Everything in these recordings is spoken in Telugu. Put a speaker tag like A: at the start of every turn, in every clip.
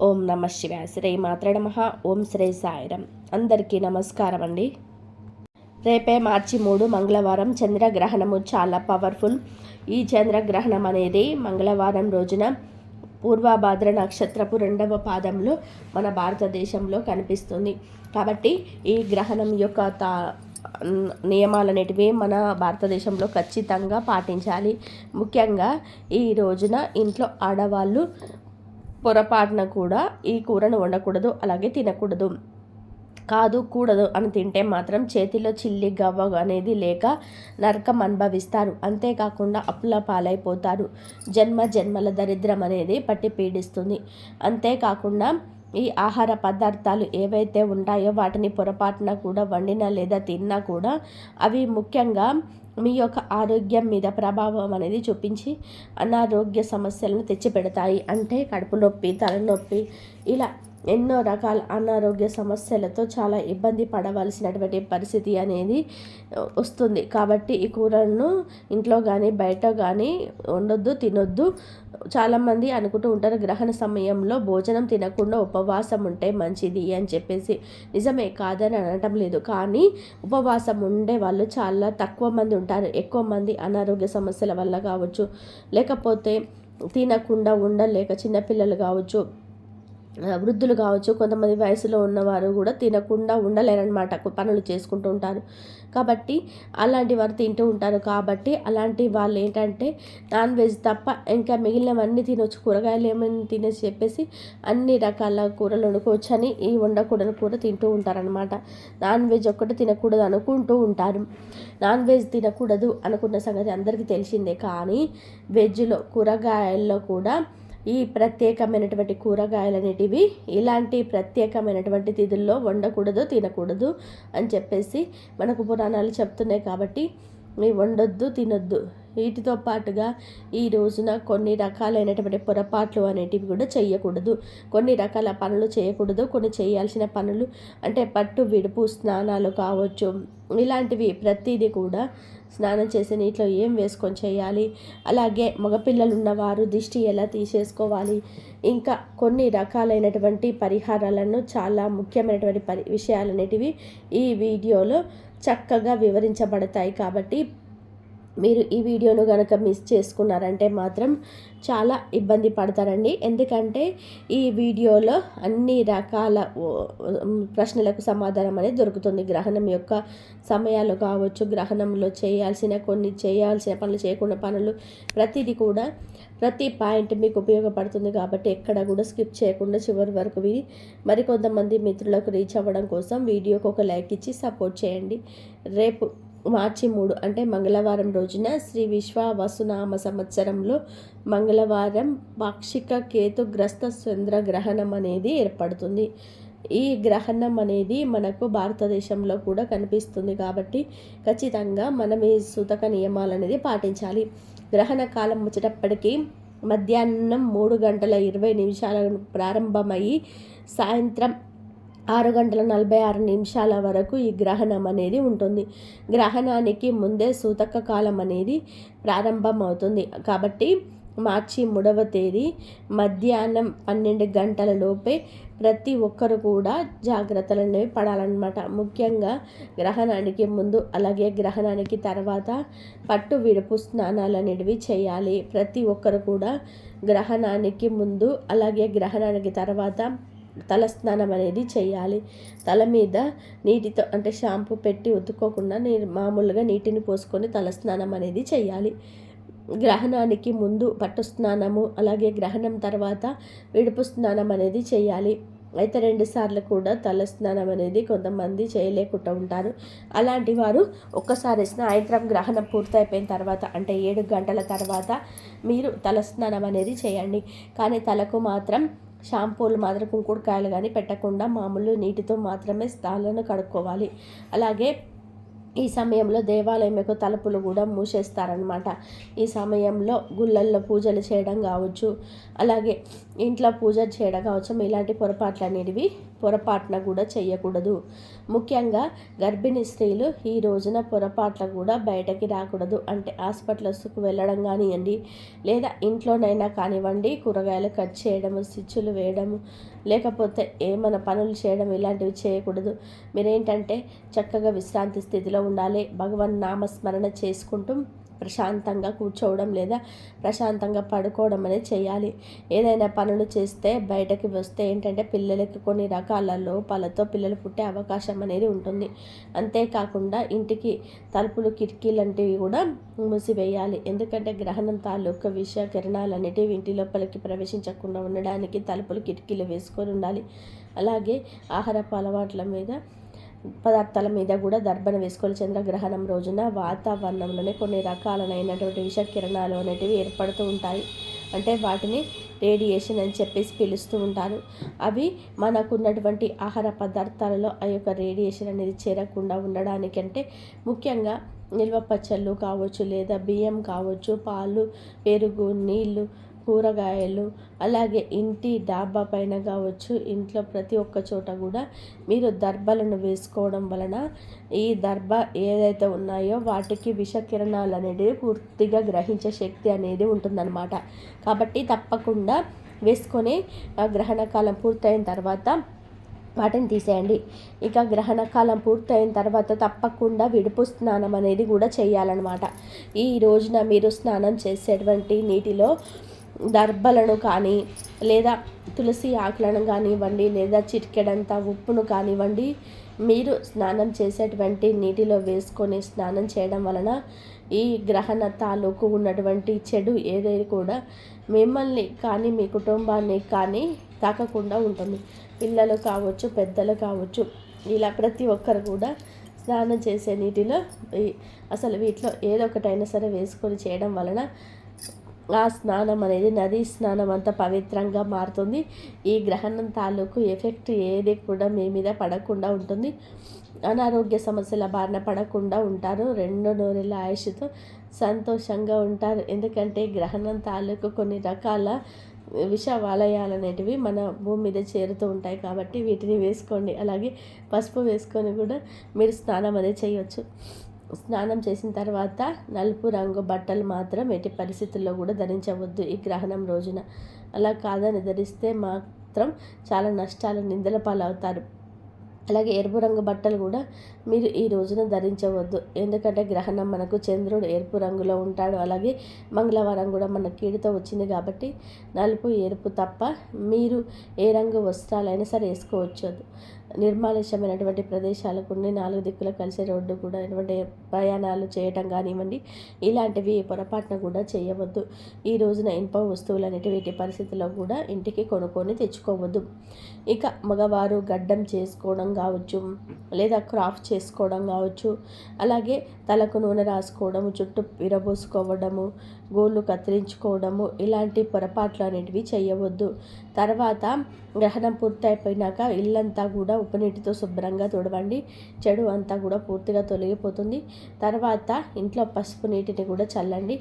A: ఓం నమ శివాయ. శ్రీ మాత్రే నమః. ఓం శ్రీ సాయిరం. అందరికీ నమస్కారం అండి. రేపే మార్చి 3 మంగళవారం చంద్రగ్రహణము చాలా పవర్ఫుల్. ఈ చంద్రగ్రహణం అనేది మంగళవారం రోజున పూర్వభాద్ర నక్షత్రపు 2వ పాదంలో మన భారతదేశంలో కనిపిస్తుంది. కాబట్టి ఈ గ్రహణం యొక్క నియమాలనేటివి మన భారతదేశంలో ఖచ్చితంగా పాటించాలి. ముఖ్యంగా ఈ రోజున ఇంట్లో ఆడవాళ్ళు పొరపాటున కూడా ఈ కూరను వండకూడదు, అలాగే తినకూడదు. కూడదు అని తింటే మాత్రం చేతిలో చిల్లి గవ్వ అనేది లేక నరకం అనుభవిస్తారు. అంతేకాకుండా అప్పుల పాలైపోతారు. జన్మల దరిద్రం అనేది పట్టి పీడిస్తుంది. అంతేకాకుండా ఈ ఆహార పదార్థాలు ఏవైతే ఉంటాయో వాటిని పొరపాటున కూడా వండినా లేదా తిన్నా కూడా అవి ముఖ్యంగా మీ యొక్క ఆరోగ్యం మీద ప్రభావం అనేది చూపించి అనారోగ్య సమస్యలను తెచ్చిపెడతాయి. అంటే కడుపు నొప్పి, తలనొప్పి, ఇలా ఎన్నో రకాల అనారోగ్య సమస్యలతో చాలా ఇబ్బంది పడవలసినటువంటి పరిస్థితి అనేది వస్తుంది. కాబట్టి ఈ కూరలను ఇంట్లో కానీ బయట కానీ వండొద్దు, తినొద్దు. చాలామంది అనుకుంటూ ఉంటారు గ్రహణ సమయంలో భోజనం తినకుండా ఉపవాసం ఉంటే మంచిది అని చెప్పేసి. నిజమే, కాదని అనటం లేదు. కానీ ఉపవాసం ఉండే వాళ్ళు చాలా తక్కువ మంది ఉంటారు. ఎక్కువ మంది అనారోగ్య సమస్యల వల్ల కావచ్చు, లేకపోతే తినకుండా ఉండలేక చిన్నపిల్లలు కావచ్చు, వృద్ధులు కావచ్చు, కొంతమంది వయసులో ఉన్నవారు కూడా తినకుండా ఉండలేరనమాట, పనులు చేసుకుంటూ ఉంటారు. కాబట్టి అలాంటి వారు తింటూ ఉంటారు. కాబట్టి అలాంటి వాళ్ళు ఏంటంటే నాన్ వెజ్ తప్ప ఇంకా మిగిలినవన్నీ తినొచ్చు, కూరగాయలు ఏమైనా తినేసి చెప్పేసి అన్ని రకాల కూరలు వండుకోవచ్చు అని ఈ వండకూడని కూర తింటూ ఉంటారనమాట. నాన్ వెజ్ ఒక్కటి తినకూడదు అనుకుంటూ ఉంటారు. నాన్ వెజ్ తినకూడదు అనుకున్న సంగతి అందరికీ తెలిసిందే. కానీ వెజ్లో కూరగాయల్లో కూడా ఈ ప్రత్యేకమైనటువంటి కూరగాయలు అనేటివి ఇలాంటి ప్రత్యేకమైనటువంటి తిథుల్లో వండకూడదు, తినకూడదు అని చెప్పేసి మనకు పురాణాలు చెప్తున్నాయి. కాబట్టి మీ వండొద్దు, తినొద్దు. వీటితో పాటుగా ఈ రోజున కొన్ని రకాలైనటువంటి పొరపాట్లు అనేటివి కూడా చేయకూడదు. కొన్ని రకాల పనులు చేయకూడదు. కొన్ని చేయాల్సిన పనులు అంటే పట్టు విడుపు స్నానాలు కావచ్చు, ఇలాంటివి ప్రతిదీ కూడా స్నానం చేసే నీటిలో ఏం వేసుకొని చేయాలి, అలాగే మగపిల్లలు ఉన్నవారు దిష్టి ఎలా తీసేసుకోవాలి, ఇంకా కొన్ని రకాలైనటువంటి పరిహారాలను చాలా ముఖ్యమైనటువంటి విషయాలు అనేటివి ఈ వీడియోలో చక్కగా వివరించబడతాయి. కాబట్టి మీరు ఈ వీడియోను కనుక మిస్ చేసుకున్నారంటే మాత్రం చాలా ఇబ్బంది పడతారండి. ఎందుకంటే ఈ వీడియోలో అన్ని రకాల ప్రశ్నలకు సమాధానం అనేది దొరుకుతుంది. గ్రహణం యొక్క సమయాలు కావచ్చు, గ్రహణంలో చేయాల్సిన పనులు, చేయకుండా పనులు, ప్రతిదీ కూడా ప్రతి పాయింట్ మీకు ఉపయోగపడుతుంది. కాబట్టి ఎక్కడ కూడా స్కిప్ చేయకుండా చివరి వరకు విని మరికొంతమంది మిత్రులకు రీచ్ అవ్వడం కోసం వీడియోకి ఒక లైక్ ఇచ్చి సపోర్ట్ చేయండి. రేపు మార్చి 3 అంటే మంగళవారం రోజున శ్రీ విశ్వావసునామ సంవత్సరంలో మంగళవారం పాక్షిక కేతుగ్రస్త చంద్రగ్రహణం అనేది ఏర్పడుతుంది. ఈ గ్రహణం అనేది మనకు భారతదేశంలో కూడా కనిపిస్తుంది. కాబట్టి ఖచ్చితంగా మనం ఈ సూతక నియమాలు అనేది పాటించాలి. గ్రహణ కాలం వచ్చేటప్పటికీ మధ్యాహ్నం 3:20 ప్రారంభమయ్యి సాయంత్రం 6:46 వరకు ఈ గ్రహణం అనేది ఉంటుంది. గ్రహణానికి ముందే సూతక కాలం అనేది ప్రారంభం అవుతుంది. కాబట్టి మార్చి 3వ తేదీ మధ్యాహ్నం 12 గంటల లోపే ప్రతి ఒక్కరు కూడా జాగ్రత్తలు అనేవి పడాలన్నమాట. ముఖ్యంగా గ్రహణానికి ముందు అలాగే గ్రహణానికి తర్వాత పట్టు విడుపు స్నానాలు అనేవి చేయాలి. ప్రతి ఒక్కరు కూడా గ్రహణానికి ముందు అలాగే గ్రహణానికి తర్వాత తలస్నానం అనేది చేయాలి. తల మీద నీటితో అంటే షాంపూ పెట్టి ఉతుక్కోకుండా మామూలుగా నీటిని పోసుకొని తలస్నానం అనేది చేయాలి. గ్రహణానికి ముందు పట్టు స్నానము, అలాగే గ్రహణం తర్వాత విడుపు స్నానం అనేది చేయాలి. అయితే 2 సార్లు కూడా తలస్నానం అనేది కొంతమంది చేయలేకుండా ఉంటారు. అలాంటి వారు ఒక్కసారి సాయంత్రం గ్రహణం పూర్తయిపోయిన తర్వాత అంటే 7 గంటల తర్వాత మీరు తలస్నానం అనేది చేయండి. కానీ తలకు మాత్రం షాంపూలు మాత్రం కుంకుడుకాయలు కానీ పెట్టకుండా మామూలు నీటితో మాత్రమే తలను కడుక్కోవాలి. అలాగే ఈ సమయంలో దేవాలయం యొక్క తలుపులు కూడా మూసేస్తారనమాట. ఈ సమయంలో గుళ్ళల్లో పూజలు చేయడం కావచ్చు, అలాగే ఇంట్లో పూజ చేయడం కావచ్చు, ఇలాంటి పొరపాట్లు అనేటివి పొరపాటున కూడా చేయకూడదు. ముఖ్యంగా గర్భిణీ స్త్రీలు ఈ రోజున పొరపాట్ల కూడా బయటకి రాకూడదు. అంటే హాస్పిటల్స్కు వెళ్ళడం కానివ్వండి, లేదా ఇంట్లోనైనా కానివ్వండి, కూరగాయలు కట్ చేయడము, స్టిచ్చులు వేయడము, లేకపోతే ఏమైనా పనులు చేయడం ఇలాంటివి చేయకూడదు. మీరేంటంటే చక్కగా విశ్రాంతి స్థితిలో ఉండాలి. భగవన్ నామస్మరణ చేసుకుంటూ ప్రశాంతంగా కూర్చోవడం లేదా ప్రశాంతంగా పడుకోవడం అనేది చేయాలి. ఏదైనా పనులు చేస్తే బయటకి వస్తే ఏంటంటే పిల్లలకి కొన్ని రకాల లోపాలతో పిల్లలు పుట్టే అవకాశం అనేది ఉంటుంది. అంతేకాకుండా ఇంటికి తలుపులు కిటికీలు లాంటివి కూడా మూసివేయాలి. ఎందుకంటే గ్రహణం తాలూకు విష కిరణాలు అనేటివి ఇంటి లోపలికి ప్రవేశించకుండా ఉండడానికి తలుపులు కిటికీలు వేసుకొని ఉండాలి. అలాగే ఆహారపు అలవాట్ల మీద పదార్థాల మీద కూడా దర్బన వేసుకోవాలి. చంద్రగ్రహణం రోజున వాతావరణంలోనే కొన్ని రకాలైనటువంటి విష కిరణాలు అనేటివి ఏర్పడుతూ ఉంటాయి. అంటే వాటిని రేడియేషన్ అని చెప్పేసి పిలుస్తూ ఉంటారు. అవి మనకున్నటువంటి ఆహార పదార్థాలలో ఆ యొక్క రేడియేషన్ అనేది చేరకుండా ఉండడానికంటే ముఖ్యంగా నిల్వ పచ్చళ్ళు కావచ్చు, లేదా బియ్యం కావచ్చు, పాలు, పెరుగు, నీళ్ళు, కూరగాయలు, అలాగే ఇంటి డాబా పైన కావచ్చు, ఇంట్లో ప్రతి ఒక్క చోట కూడా మీరు దర్బలను వేసుకోవడం వలన ఈ దర్బ ఏదైతే ఉన్నాయో వాటికి విషకిరణాలు అనేవి పూర్తిగా గ్రహించే శక్తి అనేది ఉంటుందన్నమాట. కాబట్టి తప్పకుండా వేసుకొని గ్రహణ కాలం పూర్తయిన తర్వాత వాటిని తీసేయండి. ఇక గ్రహణ కాలం పూర్తయిన తర్వాత తప్పకుండా విడుపు స్నానం అనేది కూడా చేయాలన్నమాట. ఈ రోజున మీరు స్నానం చేసేటువంటి నీటిలో దర్బలను కానీ, లేదా తులసి ఆకులను కానివ్వండి, లేదా చిటికెడంత ఉప్పును కానివ్వండి, మీరు స్నానం చేసేటువంటి నీటిలో వేసుకొని స్నానం చేయడం వలన ఈ గ్రహణ తాలూకు ఉన్నటువంటి చెడు ఏదైనా కూడా మిమ్మల్ని కానీ మీ కుటుంబాన్ని కానీ తాకకుండా ఉంటుంది. పిల్లలు కావచ్చు, పెద్దలు కావచ్చు, ఇలా ప్రతి ఒక్కరు కూడా స్నానం చేసే నీటిలో అసలు వీటిలో ఏదో ఒకటైనా సరే వేసుకొని చేయడం వలన ఆ స్నానం అనేది నదీ స్నానం అంత పవిత్రంగా మారుతుంది. ఈ గ్రహణం తాలూకు ఎఫెక్ట్ ఏది కూడా మీ మీద పడకుండా ఉంటుంది. అనారోగ్య సమస్యల బారిన పడకుండా ఉంటారు. 2 నూరేళ్ళ ఆయుష్తో సంతోషంగా ఉంటారు. ఎందుకంటే గ్రహణం తాలూకు కొన్ని రకాల విష వలయాలు అనేటివి మన భూమి మీద చేరుతూ ఉంటాయి. కాబట్టి వీటిని వేసుకోండి. అలాగే పసుపు వేసుకొని కూడా మీరు స్నానం అనేది చేయవచ్చు. స్నానం చేసిన తర్వాత నలుపు రంగు బట్టలు మాత్రం ఎట్టి పరిస్థితుల్లో కూడా ధరించవద్దు ఈ గ్రహణం రోజున. అలా కాదని ధరిస్తే మాత్రం చాలా నష్టాలు, నిందల పాలవుతారు. అలాగే ఎరుపు రంగు బట్టలు కూడా మీరు ఈ రోజున ధరించవద్దు. ఎందుకంటే గ్రహణం మనకు చంద్రుడు ఎరుపు రంగులో ఉంటాడు. అలాగే మంగళవారం కూడా మన కీడుతో వచ్చింది కాబట్టి నలుపు, ఎరుపు తప్ప మీరు ఏ రంగు వస్త్రాలైనా సరే వేసుకోవచ్చు. నిర్మానుష్యమైనటువంటి ప్రదేశాలకు 4 దిక్కులు కలిసే రోడ్డు కూడా ఎటువంటి ప్రయాణాలు చేయటం కానివ్వండి, ఇలాంటివి పొరపాటున కూడా చేయవద్దు. ఈ రోజున ఇనుప వస్తువులు అనేటివి వీటి పరిస్థితుల్లో కూడా ఇంటికి కొనుక్కొని తెచ్చుకోవద్దు. ఇక మగవారు గడ్డం చేసుకోవడం కావచ్చు, లేదా క్రాఫ్ట్ చేసుకోవడం కావచ్చు, అలాగే తలకు నూనె రాసుకోవడము, జుట్టు విరబోసుకోవడము, గోళ్ళు కత్తిరించుకోవడము, ఇలాంటి పొరపాట్లు అనేటివి చేయవద్దు. తర్వాత గ్రహణం పూర్తయిపోయినాక ఇల్లంతా కూడా ఉప్పు నీటితో శుభ్రంగా తుడవండి. చెడు అంతా కూడా పూర్తిగా తొలగిపోతుంది. తర్వాత ఇంట్లో పసుపు నీటిని కూడా చల్లండి.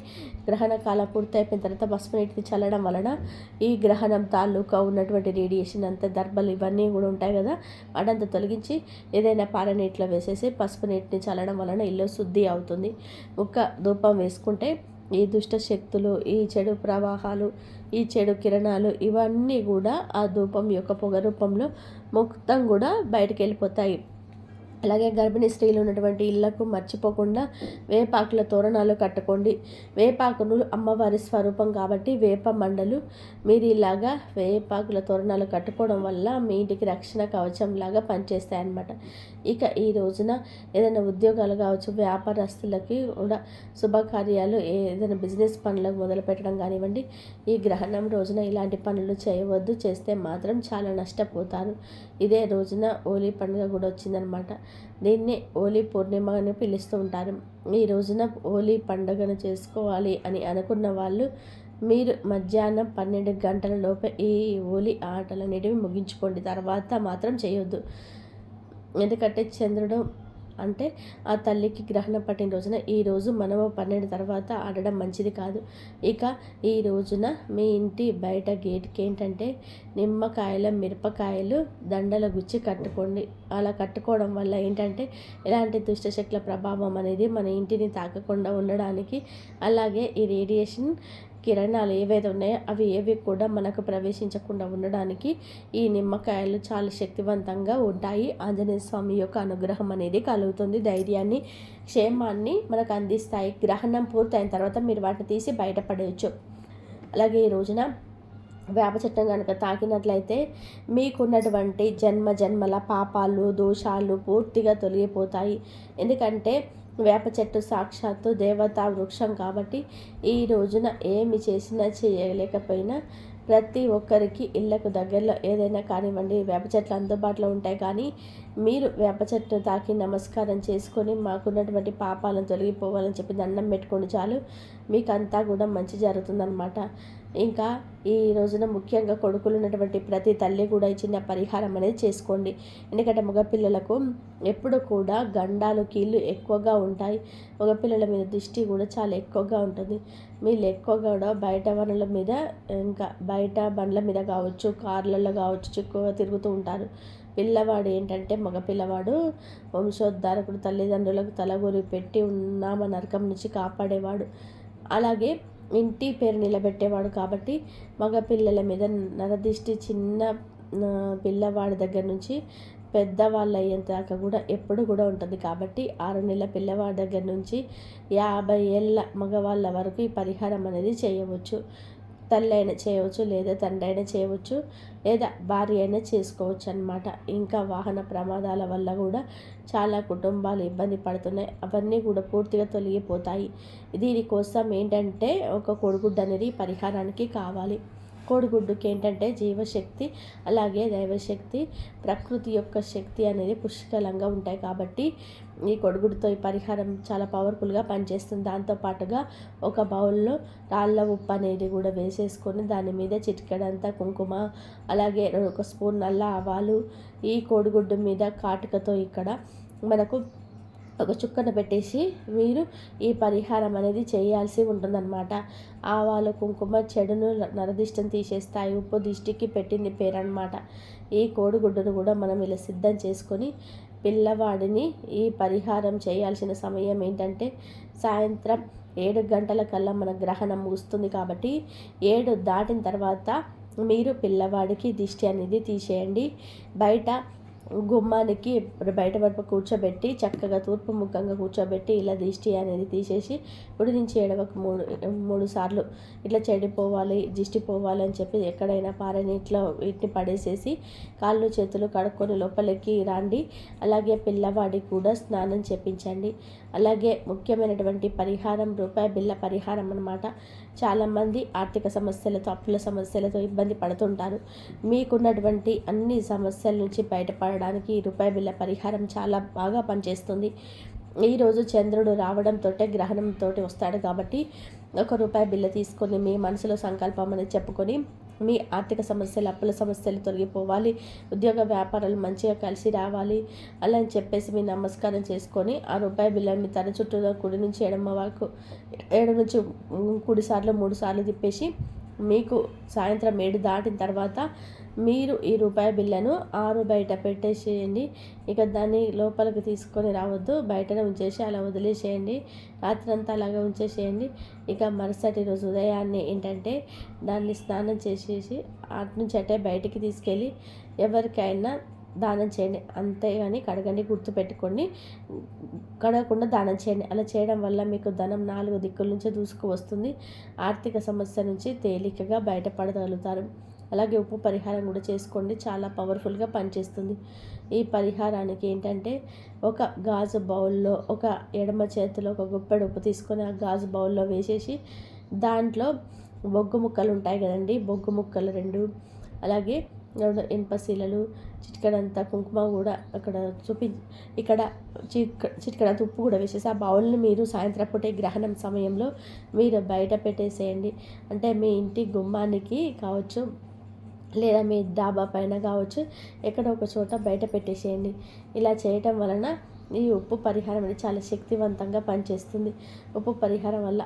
A: గ్రహణ కాలం పూర్తయిపోయిన తర్వాత పసుపు నీటిని చల్లడం వలన ఈ గ్రహణం తాలూకా ఉన్నటువంటి రేడియేషన్ అంతా, దర్బలు ఇవన్నీ కూడా ఉంటాయి కదా, వాటంతా తొలగించి ఏదైనా పాల నీటిలో వేసేసి పసుపు నీటిని చల్లడం వలన ఇల్లు శుద్ధి అవుతుంది. ధూపం వేసుకుంటే ఈ దుష్ట శక్తులు, ఈ చెడు ప్రవాహాలు, ఈ చెడు కిరణాలు ఇవన్నీ కూడా ఆ ధూపం యొక్క పొగ రూపంలో మొత్తం కూడా బయటికి వెళ్ళిపోతాయి. అలాగే గర్భిణీ స్త్రీలు ఉన్నటువంటి ఇళ్లకు మర్చిపోకుండా వేపాకుల తోరణాలు కట్టుకోండి. వేపాకులు అమ్మవారి స్వరూపం కాబట్టి వేప మండలు మీరు ఇలాగా వేపాకుల తోరణాలు కట్టుకోవడం వల్ల మీ ఇంటికి రక్షణ కవచం లాగా పనిచేస్తాయి అన్నమాట. ఇక ఈ రోజున ఏదైనా ఉద్యోగాలు కావచ్చు, వ్యాపారస్తులకి కూడా శుభకార్యాలు, ఏదైనా బిజినెస్ పనులకు మొదలు పెట్టడం కానివ్వండి, ఈ గ్రహణం రోజున ఇలాంటి పనులు చేయవద్దు. చేస్తే మాత్రం చాలా నష్టపోతారు. ఇదే రోజున హోలీ పండుగ కూడా వచ్చిందనమాట. దీన్ని హోలీ పూర్ణిమ అని పిలుస్తూ ఉంటారు. ఈ రోజున హోలీ పండుగను చేసుకోవాలి అని అనుకున్న వాళ్ళు మీరు మధ్యాహ్నం 12 గంటల లోపే ఈ హోలీ ఆటలు అనేటివి ముగించుకోండి. తర్వాత మాత్రం చేయొద్దు. ఎందుకంటే చంద్రుడు అంటే ఆ తల్లికి గ్రహణం పట్టిన రోజున ఈరోజు మనము 12 తర్వాత ఆడడం మంచిది కాదు. ఇక ఈ రోజున మీ ఇంటి బయట గేట్కి ఏంటంటే నిమ్మకాయల మిరపకాయలు దండల గుచ్చి కట్టుకోండి. అలా కట్టుకోవడం వల్ల ఏంటంటే ఎలాంటి దుష్టశక్తుల ప్రభావం అనేది మన ఇంటిని తాకకుండా ఉండడానికి, అలాగే ఈ రేడియేషన్ కిరణాలు ఏవైతే ఉన్నాయో అవి ఏవి కూడా మనకు ప్రవేశించకుండా ఉండడానికి ఈ నిమ్మకాయలు చాలా శక్తివంతంగా ఉంటాయి. ఆంజనేయ స్వామి యొక్క అనుగ్రహం అనేది కలుగుతుంది. ధైర్యాన్ని, క్షేమాన్ని మనకు అందిస్తాయి. గ్రహణం పూర్తయిన తర్వాత మీరు వాటిని తీసి బయటపడేయచ్చు. అలాగే ఈ రోజున వేప చెట్టును కనుక తాకినట్లయితే మీకున్నటువంటి జన్మల పాపాలు, దోషాలు పూర్తిగా తొలగిపోతాయి. ఎందుకంటే వేప చెట్టు సాక్షాత్తు దేవతా వృక్షం కాబట్టి ఈ రోజున ఏమి చేసినా చేయలేకపోయినా ప్రతి ఒక్కరికి ఇళ్లకు దగ్గరలో ఏదైనా కానివ్వండి వేప చెట్లు అందుబాటులో ఉంటాయి. కానీ మీరు వేప చెట్టును తాకి నమస్కారం చేసుకొని మాకున్నటువంటి పాపాలను తొలగిపోవాలని చెప్పి దండం పెట్టుకోండి చాలు, మీకు అంతా కూడా మంచి జరుగుతుందన్నమాట. ఇంకా ఈ రోజున ముఖ్యంగా కొడుకులు ఉన్నటువంటి ప్రతి తల్లి కూడా ఈ చిన్న పరిహారం అనేది చేసుకోండి. ఎందుకంటే మగపిల్లలకు ఎప్పుడు కూడా గండాలు కీళ్ళు ఎక్కువగా ఉంటాయి. మగపిల్లల మీద దృష్టి కూడా చాలా ఎక్కువగా ఉంటుంది. వీళ్ళు ఎక్కువగా కూడా బయట వనరుల మీద, ఇంకా బయట బండ్ల మీద కావచ్చు, కార్లలో కావచ్చు ఎక్కువగా తిరుగుతూ ఉంటారు. పిల్లవాడు ఏంటంటే మగపిల్లవాడు వంశోద్ధారకుడు, తల్లిదండ్రులకు తలగొరి పెట్టి ఉన్నామ నరకం నుంచి కాపాడేవాడు, అలాగే ఇంటి పేరు నిలబెట్టేవాడు. కాబట్టి మగపిల్లల మీద నరదిష్టి చిన్న పిల్లవాడి దగ్గర నుంచి పెద్దవాళ్ళు అయ్యేంత దాకా కూడా ఎప్పుడు కూడా ఉంటుంది. కాబట్టి 6 నెలల పిల్లవాడి దగ్గర నుంచి 50 ఏళ్ళ మగవాళ్ళ వరకు ఈ పరిహారం అనేది చేయవచ్చు. తల్లి అయినా చేయవచ్చు, లేదా తండ్రి అయినా చేయవచ్చు, లేదా భార్య అయినా చేసుకోవచ్చు అన్నమాట. ఇంకా వాహన ప్రమాదాల వల్ల కూడా చాలా కుటుంబాలు ఇబ్బంది పడుతున్నాయి. అవన్నీ కూడా పూర్తిగా తొలగిపోతాయి. దీనికోసం ఏంటంటే ఒక కోడిగుడ్డు అనేది పరిహారానికి కావాలి. కోడిగుడ్డుకి ఏంటంటే జీవశక్తి, అలాగే దైవశక్తి, ప్రకృతి యొక్క శక్తి అనేది పుష్కలంగా ఉంటాయి. కాబట్టి ఈ కోడిగుడ్డుతో ఈ పరిహారం చాలా పవర్ఫుల్గా పనిచేస్తుంది. దాంతోపాటుగా ఒక బౌల్లో రాళ్ళ ఉప్పు అనేది కూడా వేసేసుకొని దాని మీద చిటికెడంతా కుంకుమ, అలాగే 1 స్పూన్ నల్ల ఆవాలు, ఈ కోడిగుడ్డు మీద కాటుకతో ఇక్కడ మనకు ఒక చుక్కను పెట్టేసి మీరు ఈ పరిహారం అనేది చేయాల్సి ఉంటుందన్నమాట. ఆవాలు, కుంకుమ చెడును, నరదిష్టిని తీసేస్తాయి. ఉప్పు దిష్టికి పెట్టింది పేరు అనమాట. ఈ కోడిగుడ్డును కూడా మనం ఇలా సిద్ధం చేసుకొని పిల్లవాడిని ఈ పరిహారం చేయాల్సిన సమయం ఏంటంటే సాయంత్రం 7 గంటల కల్లా మన గ్రహణం ముగుస్తుంది. కాబట్టి 7 దాటిన తర్వాత మీరు పిల్లవాడికి దిష్టి అనేది తీసేయండి. బయట గుమ్మానికి బయట వైపు కూర్చోబెట్టి చక్కగా తూర్పు ముఖంగా కూర్చోబెట్టి ఇలా దిష్టి అనేది తీసేసి కుడి నుంచి ఎడవకు 3 సార్లు ఇట్లా చెడిపోవాలి, దిష్టి పోవాలి అని చెప్పి ఎక్కడైనా పారని ఇట్లా వీటిని పడేసేసి కాళ్ళు చేతులు కడుక్కొని లోపలికి రండి. అలాగే పిల్లవాడికి కూడా స్నానం చేపించండి. అలాగే ముఖ్యమైనటువంటి పరిహారం రూపాయి బిళ్ళ పరిహారం అన్నమాట. చాలామంది ఆర్థిక సమస్యలతో, అప్పుల సమస్యలతో ఇబ్బంది పడుతుంటారు. మీకున్నటువంటి అన్ని సమస్యల నుంచి బయటపడడానికి ఈ రూపాయి బిళ్ళ పరిహారం చాలా బాగా పనిచేస్తుంది. ఈరోజు చంద్రుడు రావడంతో గ్రహణంతో వస్తాడు. కాబట్టి 1 రూపాయి బిళ్ళ తీసుకొని మీ మనసులో సంకల్పం అనేది చెప్పుకొని మీ ఆర్థిక సమస్యలు, అప్పుల సమస్యలు తొలగిపోవాలి, ఉద్యోగ వ్యాపారాలు మంచిగా కలిసి రావాలి అలా అని చెప్పేసి మీ నమస్కారం చేసుకొని ఆ రూపాయి బిళ్ళని మీ తల చుట్టూ కుడి నుంచి ఎడమ వరకు 7 నుంచి కుడి సార్లు 3 సార్లు తిప్పేసి మీకు సాయంత్రం 7 దాటిన తర్వాత మీరు ఈ రూపాయి బిళ్ళను ఆరు బయట పెట్టేసేయండి. ఇక దాన్ని లోపలికి తీసుకొని రావద్దు, బయటనే ఉంచేసి అలా వదిలేసేయండి. రాత్రంతా అలాగే ఉంచేసేయండి. ఇక మరుసటి రోజు ఉదయాన్నే ఏంటంటే దాన్ని స్నానం చేసేసి అటు నుంచి అటే బయటికి తీసుకెళ్ళి ఎవరికైనా దానం చేయండి. అంతేగాని కడగండి, గుర్తుపెట్టుకోండి, కడగకుండా దానం చేయండి. అలా చేయడం వల్ల మీకు ధనం 4 దిక్కుల నుంచి దూసుకు వస్తుంది. ఆర్థిక సమస్య నుంచి తేలికగా బయటపడగలుగుతారు. అలాగే ఉప్పు పరిహారం కూడా చేసుకోండి, చాలా పవర్ఫుల్గా పనిచేస్తుంది. ఈ పరిహారానికి ఏంటంటే ఒక గాజు బౌల్లో ఒక ఎడమ చేతిలో ఒక గుప్పెడు ఉప్పు తీసుకొని ఆ గాజు బౌల్లో వేసేసి దాంట్లో బొగ్గు ముక్కలు ఉంటాయి కదండి, బొగ్గు ముక్కలు 2, అలాగే ఇనుప శీలలు, చిటికెడంతా కుంకుమ కూడా అక్కడ ఇక్కడ చిటికెడంత ఉప్పు కూడా వేసేసి ఆ బౌల్ని మీరు సాయంత్రం పూటే గ్రహణం సమయంలో మీరు బయట పెట్టేసేయండి. అంటే మీ ఇంటి గుమ్మానికి కావచ్చు, లేదా మీ డాబా పైన కావచ్చు, ఎక్కడ ఒక చోట బయట పెట్టేసేయండి. ఇలా చేయటం వలన ఈ ఉప్పు పరిహారం అనేది చాలా శక్తివంతంగా పనిచేస్తుంది. ఉప్పు పరిహారం వల్ల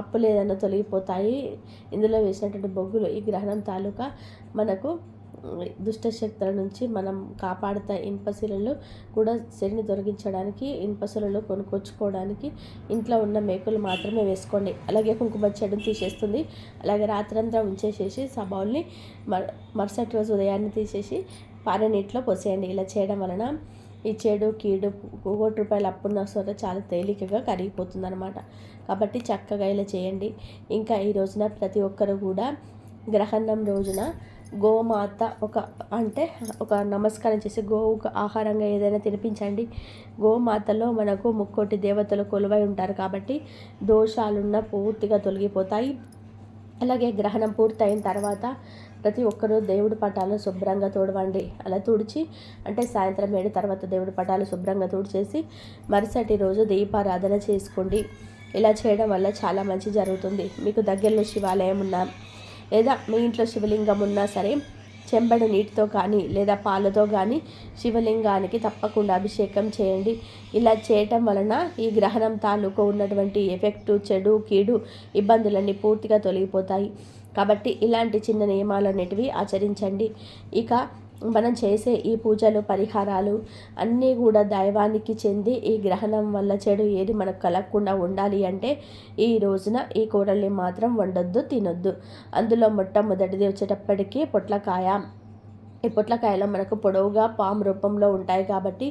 A: అప్పులు ఏదైనా తొలగిపోతాయి. ఇందులో వేసినటువంటి బొగ్గులు ఈ గ్రహణం తాలూకా మనకు దుష్ట శక్తుల నుంచి మనం కాపాడుతాయి. ఇనుపశిలలు కూడా శనిని తొలగించడానికి ఇనుపశిలలు కొనుక్కొచ్చుకోవడానికి ఇంట్లో ఉన్న మేకులు మాత్రమే వేసుకోండి. అలాగే కుంకుమ చెడుని తీసేస్తుంది. అలాగే రాత్రంతా ఉంచేసేసి బౌల్ని మరుసటి రోజు ఉదయాన్నే తీసేసి పారే నీటిలో పోసేయండి. ఇలా చేయడం వలన ఈ చెడు కీడు ₹1,00,00,000 అప్పున్న సొర చాలా తేలికగా కరిగిపోతుంది అనమాట. కాబట్టి చక్కగా ఇలా చేయండి. ఇంకా ఈ రోజున ప్రతి ఒక్కరు కూడా గ్రహణం రోజున గోమాత ఒక నమస్కారం చేసి గోవుకు ఆహారంగా ఏదైనా తినిపించండి. గోమాతలో మనకు 3,00,00,000 దేవతలు కొలువై ఉంటారు కాబట్టి దోషాలున్న పూర్తిగా తొలగిపోతాయి. అలాగే గ్రహణం పూర్తయిన తర్వాత ప్రతి ఒక్కరూ దేవుడి పటాలను శుభ్రంగా తుడవండి. అలా తుడిచి సాయంత్రం 7 తర్వాత దేవుడి పటాలు శుభ్రంగా తుడిచేసి మరుసటి రోజు దీపారాధన చేసుకోండి. ఇలా చేయడం వల్ల చాలా మంచి జరుగుతుంది. మీకు దగ్గరలో శివాలయం ఉన్నా లేదా మీ ఇంట్లో శివలింగం ఉన్నా సరే చెంబడి నీటితో కానీ లేదా పాలతో కానీ శివలింగానికి తప్పకుండా అభిషేకం చేయండి. ఇలా చేయటం వలన ఈ గ్రహణం తాలూకు ఉన్నటువంటి ఎఫెక్టు చెడు కీడు ఇబ్బందులన్నీ పూర్తిగా తొలగిపోతాయి. కాబట్టి ఇలాంటి చిన్న నియమాలన్నిటివి ఆచరించండి. ఇక మనం చేసే ఈ పూజలు పరిహారాలు అన్నీ కూడా దైవానికి చెంది ఈ గ్రహణం వల్ల చెడు ఏది మనకు కలగకుండా ఉండాలి అంటే ఈ రోజున ఈ కూరల్ని మాత్రం వండొద్దు, తినొద్దు. అందులో మొట్టమొదటిది వచ్చేటప్పటికి పొట్లకాయ. ఈ పొట్లకాయలో మనకు పొడవుగా పాము రూపంలో ఉంటాయి కాబట్టి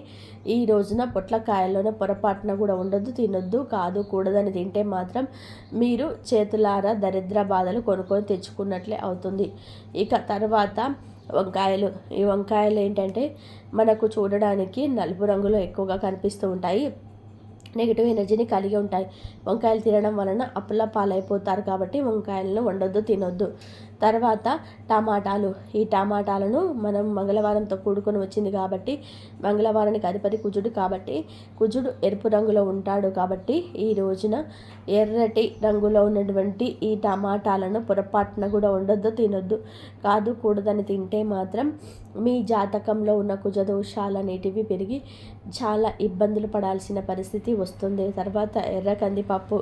A: ఈ రోజున పొట్లకాయలోనే పొరపాటున కూడా ఉండొద్దు, తినొద్దు. కూడదని తింటే మాత్రం మీరు చేతులారా దరిద్ర బాధలు కొనుక్కొని తెచ్చుకున్నట్లే అవుతుంది. ఇక తర్వాత వంకాయలు. ఈ వంకాయలు ఏంటంటే మనకు చూడడానికి నలుపు రంగులో ఎక్కువగా కనిపిస్తూ ఉంటాయి. నెగిటివ్ ఎనర్జీని కలిగి ఉంటాయి. వంకాయలు తినడం వలన అప్పుల పాలైపోతారు కాబట్టి వంకాయలను వండొద్దు, తినొద్దు. తర్వాత టమాటాలు. ఈ టమాటాలను మనం మంగళవారంతో కూడుకొని వచ్చింది కాబట్టి మంగళవారానికి అధిపతి కుజుడు కాబట్టి కుజుడు ఎరుపు రంగులో ఉంటాడు కాబట్టి ఈ రోజున ఎర్రటి రంగులో ఉన్నటువంటి ఈ టమాటాలను పొరపాటున కూడా వండొద్దు, తినొద్దు. కూడదని తింటే మాత్రం మీ జాతకంలో ఉన్న కుజదోషాలనేటివి పెరిగి చాలా ఇబ్బందులు పడాల్సిన పరిస్థితి వస్తుంది. తర్వాత ఎర్ర కందిపప్పు.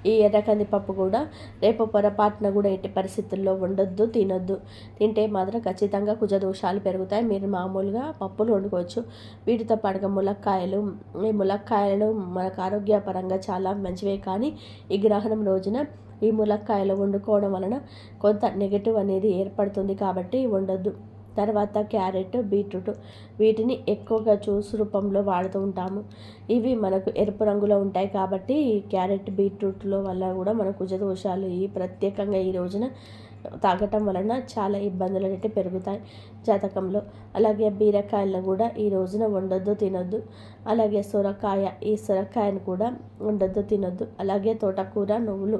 A: ఈ ఎర్ర కందిపప్పు కూడా రేపు పొరపాటున కూడా ఎట్టి పరిస్థితుల్లో ఉండొద్దు, తినొద్దు. తింటే మాత్రం ఖచ్చితంగా కుజదోషాలు పెరుగుతాయి. మీరు మామూలుగా పప్పులు వండుకోవచ్చు. వీటితో పాటుగా ములక్కాయలు. ఈ ములక్కాయలు మనకు ఆరోగ్యపరంగా చాలా మంచివే కానీ ఈ గ్రహణం రోజున ఈ ములక్కాయలు వండుకోవడం వలన కొంత నెగటివ్ అనేది ఏర్పడుతుంది కాబట్టి వండొద్దు. తర్వాత క్యారెట్, బీట్రూట్. వీటిని ఎక్కువగా జ్యూస్ రూపంలో వాడుతూ ఉంటాము. ఇవి మనకు ఎరుపు రంగులో ఉంటాయి కాబట్టి క్యారెట్, బీట్రూట్లో వల్ల కూడా మన కుజదోషాలు ప్రత్యేకంగా ఈ రోజున తాగటం వలన చాలా ఇబ్బందులు అనేవి పెరుగుతాయి జాతకంలో. అలాగే బీరకాయలను కూడా ఈ రోజున వండొద్దు, తినొద్దు. అలాగే సొరకాయ. ఈ సొరకాయను కూడా వండొద్దు, తినొద్దు. అలాగే తోటకూర, నువ్వులు.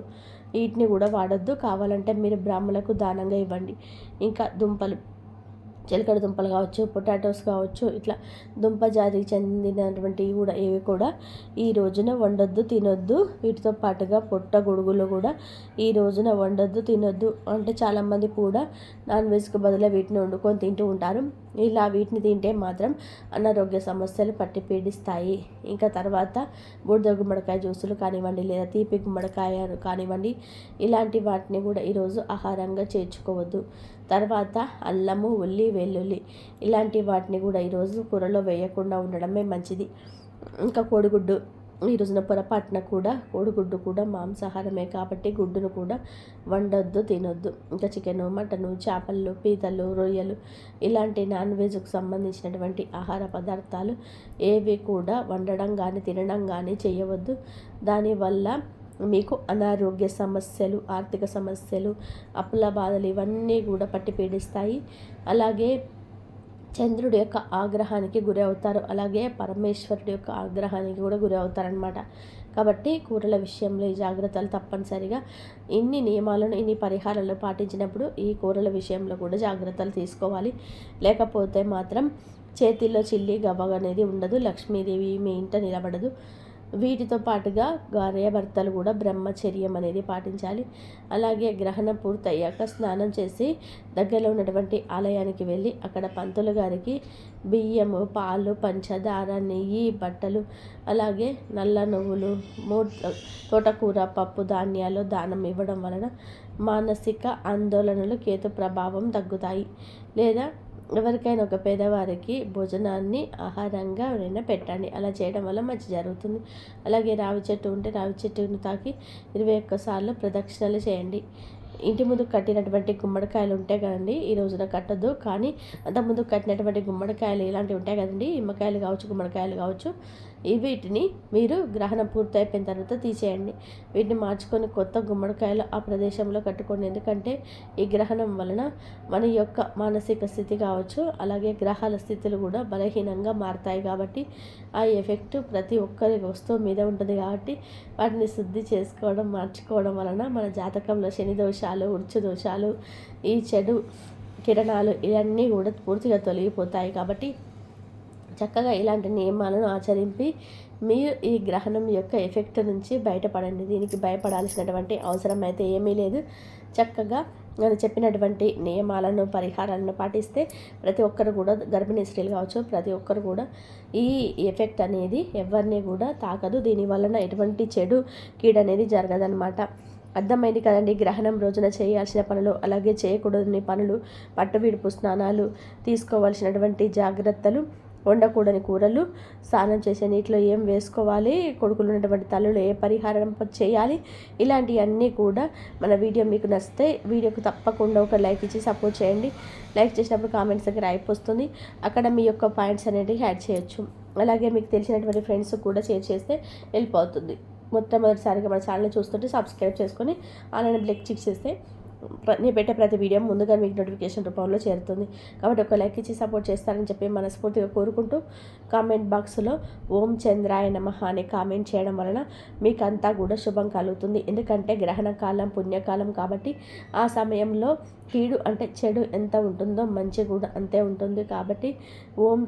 A: వీటిని కూడా వాడొద్దు. కావాలంటే మీరు బ్రాహ్మణులకు దానంగా ఇవ్వండి. ఇంకా దుంపలు, చిలకడ దుంపలు కావచ్చు, పొటాటోస్ కావచ్చు, ఇట్లా దుంప జాతికి చెందినటువంటివి కూడా ఏవి కూడా ఈ రోజున వండొద్దు, తినొద్దు. వీటితో పాటుగా పొట్ట గొడుగులు కూడా ఈ రోజున వండొద్దు, తినొద్దు. చాలామంది కూడా నాన్ వెజ్కి బదులు వీటిని వండుకొని తింటూ ఉంటారు. ఇలా వీటిని తింటే మాత్రం అనారోగ్య సమస్యలు పట్టి పీడిస్తాయి. ఇంకా తర్వాత బూడిద గుమ్మడికాయ జ్యూసులు కానివ్వండి లేదా తీపి గుమ్మడికాయ కానివ్వండి, ఇలాంటి వాటిని కూడా ఈరోజు ఆహారంగా చేర్చుకోవద్దు. తర్వాత అల్లము, ఉల్లి, వెల్లుల్లి ఇలాంటి వాటిని కూడా ఈరోజు కూరలో వేయకుండా ఉండడమే మంచిది. ఇంకా కోడిగుడ్డు. ఈ రోజున పొరపాటున కూడా కోడిగుడ్డు కూడా మాంసాహారమే కాబట్టి గుడ్డును కూడా వండొద్దు, తినొద్దు. ఇంకా చికెను, మటను, చేపలు, పీతలు, రొయ్యలు ఇలాంటి నాన్ వెజ్కు సంబంధించినటువంటి ఆహార పదార్థాలు ఏవి కూడా వండడం కానీ తినడం కానీ చేయవద్దు. దానివల్ల మీకు అనారోగ్య సమస్యలు, ఆర్థిక సమస్యలు, అప్పుల బాధలు ఇవన్నీ కూడా పట్టి పీడిస్తాయి. అలాగే చంద్రుడి యొక్క ఆగ్రహానికి గురి అవుతారు. అలాగే పరమేశ్వరుడి యొక్క ఆగ్రహానికి కూడా గురి అవుతారనమాట. కాబట్టి కూరల విషయంలో ఈ జాగ్రత్తలు తప్పనిసరిగా ఇన్ని నియమాలను, ఇన్ని పరిహారాలను పాటించినప్పుడు ఈ కూరల విషయంలో కూడా జాగ్రత్తలు తీసుకోవాలి. లేకపోతే మాత్రం చేతిలో చిల్లి గవ్వ అనేది ఉండదు. లక్ష్మీదేవి మీ ఇంట నిలబడదు. వీటితో పాటుగా భార్యాభర్తలు కూడా బ్రహ్మచర్యం అనేది పాటించాలి. అలాగే గ్రహణం పూర్తయ్యాక స్నానం చేసి దగ్గరలో ఉన్నటువంటి ఆలయానికి వెళ్ళి అక్కడ పంతులు గారికి బియ్యము, పాలు, పంచదార, నెయ్యి, బట్టలు, అలాగే నల్ల నువ్వులు, తోటకూర, పప్పు ధాన్యాలు దానం ఇవ్వడం వలన మానసిక ఆందోళనలు, కేతు ప్రభావం తగ్గుతాయి. లేదా ఎవరికైనా ఒక పేదవారికి భోజనాన్ని ఆహారంగా ఎవరైనా పెట్టండి. అలా చేయడం వల్ల మంచి జరుగుతుంది. అలాగే రావి చెట్టు ఉంటే రావి చెట్టును తాకి 21 సార్లు ప్రదక్షిణలు చేయండి. ఇంటి ముందు కట్టినటువంటి గుమ్మడికాయలు ఉంటాయి కదండి, ఈ రోజున కట్టద్దు. కానీ అంతకుముందు కట్టినటువంటి గుమ్మడికాయలు ఇలాంటివి ఉంటాయి కదండి, నిమ్మకాయలు కావచ్చు, గుమ్మడికాయలు కావచ్చు, వీటిని మీరు గ్రహణం పూర్తయిపోయిన తర్వాత తీసేయండి. వీటిని మార్చుకొని కొత్త గుమ్మడికాయలు ఆ ప్రదేశంలో కట్టుకోండి. ఎందుకంటే ఈ గ్రహణం వలన మన యొక్క మానసిక స్థితి కావచ్చు, అలాగే గ్రహాల స్థితులు కూడా బలహీనంగా మారుతాయి. కాబట్టి ఆ ఎఫెక్ట్ ప్రతి ఒక్కరి వస్తువు మీద ఉంటుంది. కాబట్టి వాటిని శుద్ధి చేసుకోవడం, మార్చుకోవడం వలన మన జాతకంలో శని దోషాలు, వృక్ష దోషాలు, ఈ చెడు కిరణాలు ఇవన్నీ కూడా పూర్తిగా తొలగిపోతాయి. కాబట్టి చక్కగా ఇలాంటి నియమాలను ఆచరించి మీరు ఈ గ్రహణం యొక్క ఎఫెక్ట్ నుంచి బయటపడండి. దీనికి భయపడాల్సినటువంటి అవసరం అయితే ఏమీ లేదు. చక్కగా నేను చెప్పినటువంటి నియమాలను, పరిహారాలను పాటిస్తే ప్రతి ఒక్కరు కూడా, గర్భిణీ స్త్రీలు కావచ్చు, ప్రతి ఒక్కరు కూడా ఈ ఎఫెక్ట్ అనేది ఎవరిని కూడా తాకదు. దీని వలన ఎటువంటి చెడు కీడనేది జరగదనమాట. అర్థమైంది కదండి. గ్రహణం రోజున చేయాల్సిన పనులు, అలాగే చేయకూడని పనులు, పట్టు విడుపు స్నానాలు, తీసుకోవాల్సినటువంటి జాగ్రత్తలు, వండకూడని కూరలు, స్నానం చేసే నీటిలో ఏం వేసుకోవాలి, కొడుకులు ఉన్నటువంటి తల్లులు ఏ పరిహారం చేయాలి, ఇలాంటివన్నీ కూడా మన వీడియో మీకు నచ్చితే వీడియోకి తప్పకుండా ఒక లైక్ ఇచ్చి సపోర్ట్ చేయండి. లైక్ చేసినప్పుడు కామెంట్స్ దగ్గర హైప్ వస్తుంది, అక్కడ మీ యొక్క పాయింట్స్ అనేవి యాడ్ చేయొచ్చు. అలాగే మీకు తెలిసినటువంటి ఫ్రెండ్స్ కూడా షేర్ చేస్తే వెళ్ళిపోతుంది. మొట్టమొదటిసారిగా మన ఛానల్ని చూస్తుంటే సబ్స్క్రైబ్ చేసుకొని అలానే బ్లెక్ చిక్ చేస్తే నేను పెట్టే ప్రతి వీడియో ముందుగా మీకు నోటిఫికేషన్ రూపంలో చేరుతుంది. కాబట్టి ఒక లైక్ ఇచ్చి సపోర్ట్ చేస్తారని చెప్పి మనస్ఫూర్తిగా కోరుకుంటూ, కామెంట్ బాక్స్లో ఓం చంద్రాయ నమః అని కామెంట్ చేయడం వలన మీకు అంతా కూడా శుభం కలుగుతుంది. ఎందుకంటే గ్రహణ కాలం పుణ్యకాలం కాబట్టి ఆ సమయంలో కీడు అంటే చెడు ఎంత ఉంటుందో మంచి కూడా అంతే ఉంటుంది. కాబట్టి ఓం